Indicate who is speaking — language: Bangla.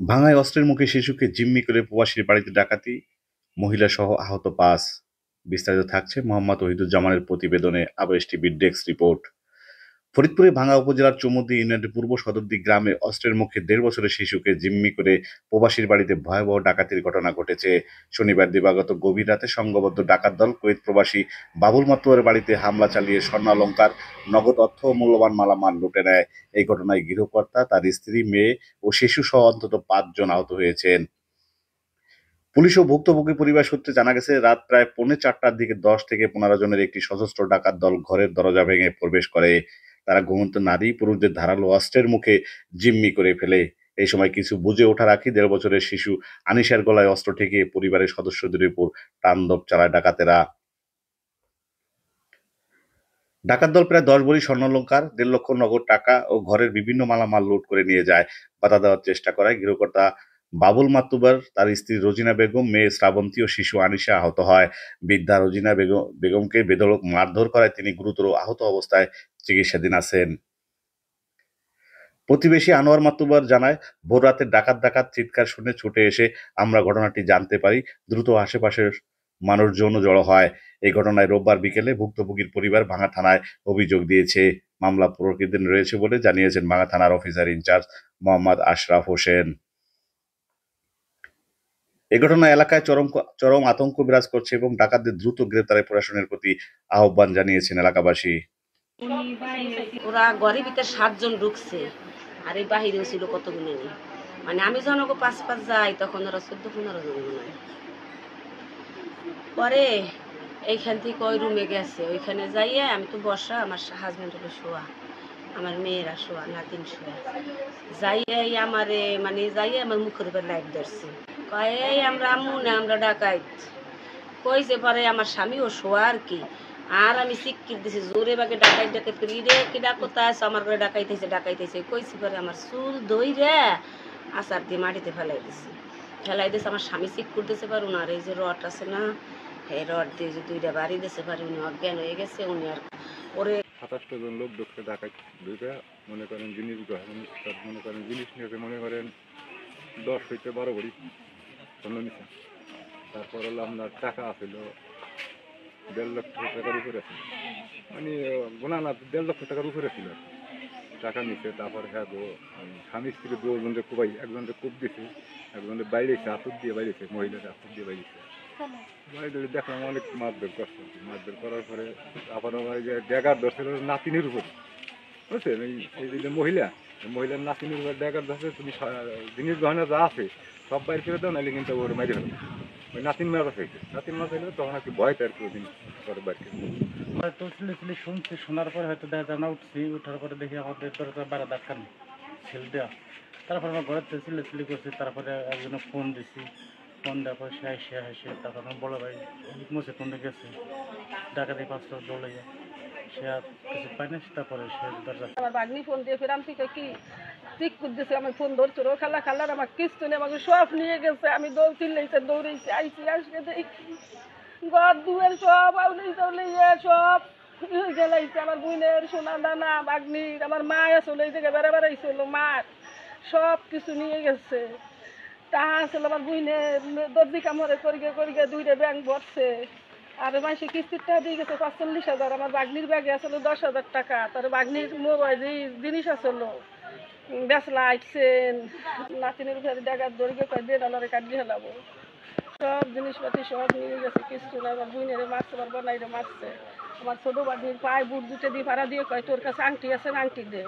Speaker 1: ভাঙায় অস্ত্রের মুখে শিশুকে জিম্মি করে প্রবাসীর বাড়িতে ডাকাতি, মহিলাসহ আহত ৫। বিস্তারিত থাকছে মোহাম্মদ ওহিদুজ্জামানের প্রতিবেদনে। আবেশ টিভির ডেস্ক রিপোর্ট। ফরিদপুরের ভাঙ্গা উপজেলার চৌমুদ্দি ইউনিয়নের পূর্ব সদরদি গ্রামে অস্ত্রের মুখে ১.৫ বছরের শিশুকে জিম্মি করে প্রবাসীর বাড়িতে ভয়াবহ ডাকাতির ঘটনা ঘটেছে। শনিবার দিবাগত গভীর রাতে সংঘবদ্ধ ডাকাত দল কুয়েত প্রবাসী বাবুল মাতুয়ারের বাড়িতে হামলা চালিয়ে স্বর্ণালংকার, নগদ অর্থ ও মূল্যবান মালামাল লুটে নেয়। এই ঘটনায় গৃহকর্তা, তার স্ত্রী, মেয়ে ও শিশুসহ অন্তত ৫ জন আহত হয়েছেন। পুলিশ ও ভুক্তভোগী পরিবার সূত্রে জানা গেছে, রাত প্রায় পৌনে ৪টার দিকে ১০ থেকে ১৫ জনের একটি সশস্ত্র ডাকাত দল ঘরের দরজা ভেঙে প্রবেশ করে। তারা ঘুমন্ত নারী পুরুষদের ধারালো অস্ত্রের মুখে জিম্মি করে ফেলে। এই সময় কিছু বুঝে ওঠার আগেই ১.৫ বছরের শিশু আনিশার গলায় অস্ত্র ঠেকিয়ে পরিবারের সদস্যদের উপর তাণ্ডব চালায় ডাকাতেরা। ডাকাত দল প্রায় ১০ ভরি স্বর্ণালংকার, ১.৫ লক্ষ নগদ টাকা ও ঘরের বিভিন্ন মালামাল লুট করে নিয়ে যায়। বাধা দেওয়ার চেষ্টা করায় গৃহকর্তা বাবুল মাতুব্বর, তার স্ত্রী রোজিনা বেগম, মেয়ে শ্রাবন্তী ও শিশু আনিশা আহত হয়। বৃদ্ধা রোজিনা বেগমকে বেধড়ক মারধর করায় তিনি গুরুতর আহত অবস্থায় চিকিৎসাধীন আছেন। প্রতিবেশী আনোয়ার মাতুব্বর জানায়, ভোর রাতে ডাকাত ডাকাত চিৎকার শুনে ছুটে এসে আমরা ঘটনাটি জানতে পারি। দ্রুত আশেপাশের মানুষজনও জড়ো হয়। এই ঘটনায় রোববার বিকেলে ভুক্তভোগীর পরিবার ভাঙ্গা থানায় অভিযোগ দিয়েছে। মামলা প্রকৃতির রয়েছে বলে জানিয়েছেন ভাঙ্গা থানার অফিসার ইনচার্জ মোহাম্মদ আশরাফ হোসেন। এ ঘটনায় এলাকায় চরম আতঙ্ক বিরাজ করছে এবং ডাকাতদের দ্রুত গ্রেপ্তারে প্রশাসনের প্রতি আহ্বান জানিয়েছেন এলাকাবাসী।
Speaker 2: ওরা ঘরের ভিতরে ৭ জন ঢুকছে, আর এই বাহিরেও ছিল কতগুলো নেই। মানে আমি যখন ওকে ৫ যাই তখন ওরা ১৪-১৫ জন মনে হয়। পরে এইখান থেকে ওই রুমে গেছে, ওইখানে যাইয়ে আমি তো বসা, আমার হাজব্যান্ড হলো শোয়া, আমার মেয়েরা শোয়া, নাতিন শোয়া। যাইয়ে আমারে মানে যাইয়ে আমার মুখের উপর লাইট ধরছে, কয় এই আমরা আম্মু না, আমরা ডাকাইত। কইছে পরে আমার স্বামীও শোয়া আর কি। আর আমি চিৎকার দিছি জোরে বাগে, ডাকাইত ডাকাইত করি, রে কি ডাকতে আসো, আমার ঘরে ডাকাইতেছে কইছি। পরে আমার চুল ধইরে আচার দিয়ে মাটিতে ফেলাই দিছে। আমার স্বামী চিৎকার দিতে পারে, উনার এই যে রড আছে না, এই রড দিয়ে যে 2টা বাড়ি দিতে পারে, উনি অজ্ঞান হয়ে গেছে। উনি আর ওরে
Speaker 3: ২৭টা জন লোক ঢুকছে ডাকাত ঢুকে, মনে করেন জিনিস গ্রহণ, মনে করেন জিনিস নিয়েছে, মনে করেন ১০ হইতে ১২ ভরি স্বর্ণ নিছে। তারপর হলো আপনার টাকা আছিল ১.৫ লক্ষ টাকার উপরে ছিল, মানে গোনা না ১.৫ লক্ষ টাকার উপরে ছিল টাকা নিচ্ছে। তারপর হ্যাঁ স্বামী স্ত্রী ২ জনকে কোবাই, একজনকে কোপ দিছে, একজনকে বাইরেছে, আতুর দিয়ে বাইরেছে, মহিলাকে আতুর দিয়ে বাইরেছে। বাইরে দেখলাম অনেক মারধর করছে। মারধর করার পরে আবার ওই যে ড্যাগার ধরছিল নাতিনের উপরে, বুঝছেন? এই যে মহিলার নাতিনের উপর ড্যাগার ধরছে, তুমি জিনিস গহনা যা আছে সব বাইর করে দাও, নাহলে কিন্তু ওর মাইরে ফেলো। ওই নাতিন মারা খাইছে, নাতিন মারা খাইলে তখন আর কি ভয়টা আর কি ওই জিনিস করে বাইর করে।
Speaker 4: হয়তো চিল্লি শুনছি, শোনার পরে হয়তো জানা উঠছি, উঠার পরে দেখি আমাদের দরজা বাড়া ধাক্কান ছেল দেওয়া। তারপর আমার ঘরের থেকে চিল্লি করছি, তারপরে একজনে ফোন দিছি, ফোন দেওয়ার পরে সে আসে। তারপর আমার বড় ভাই মুছে ফোনে গেছে, ডাকাতি ৫টা দলে যায়, সে আর কিছু পাই না। তারপরে সে দরজা
Speaker 5: আমার বাগনি ফোন দিয়ে ফেরাম থেকে কি ঠিক করতেছে, আমি ফোন ধরছি, ও খালার আমার কিস্তি নেই, আমাকে সব নিয়ে গেছে। আমি চিল্লাইছে, দৌড়েছি, আসকে দেখি ঘর দুয়ের সব আউলাইয়া সব গেলাইছে। আমার বোনের সোনা দানা বাগনির, আমার মা আসলে এই জায়গায় বেড়াইছিল, মার সব কিছু নিয়ে গেছে। তাহা আসলে আমার বোনের দর্জি কামড়ে করিয়ে 2টা ব্যাংক ভরছে। আর মাসে কিস্তির টাকা দিয়ে গেছে ৪৫,০০০। আমার বাগনির ব্যাগে আসলে ১০,০০০ টাকা। তার বাগনির মোবাইল জিনিস আসলো বেসলা আইসেন, নাতিনের ঘরে ডাকাত দরিয়ে কয় বেড়ালারে কাটিয়ে ফেলাবো। সব জিনিসপাতি সব নিয়ে গেছে, কিছু না। আমার বুইনেরে মারছে, আমার বনাইরে মারছে। আমার ছোট বাগনির পায়ে বুট 2টা দিয়ে ভাড়া দিয়ে কয় তোর কাছে আংটি আছে, আংটি দে।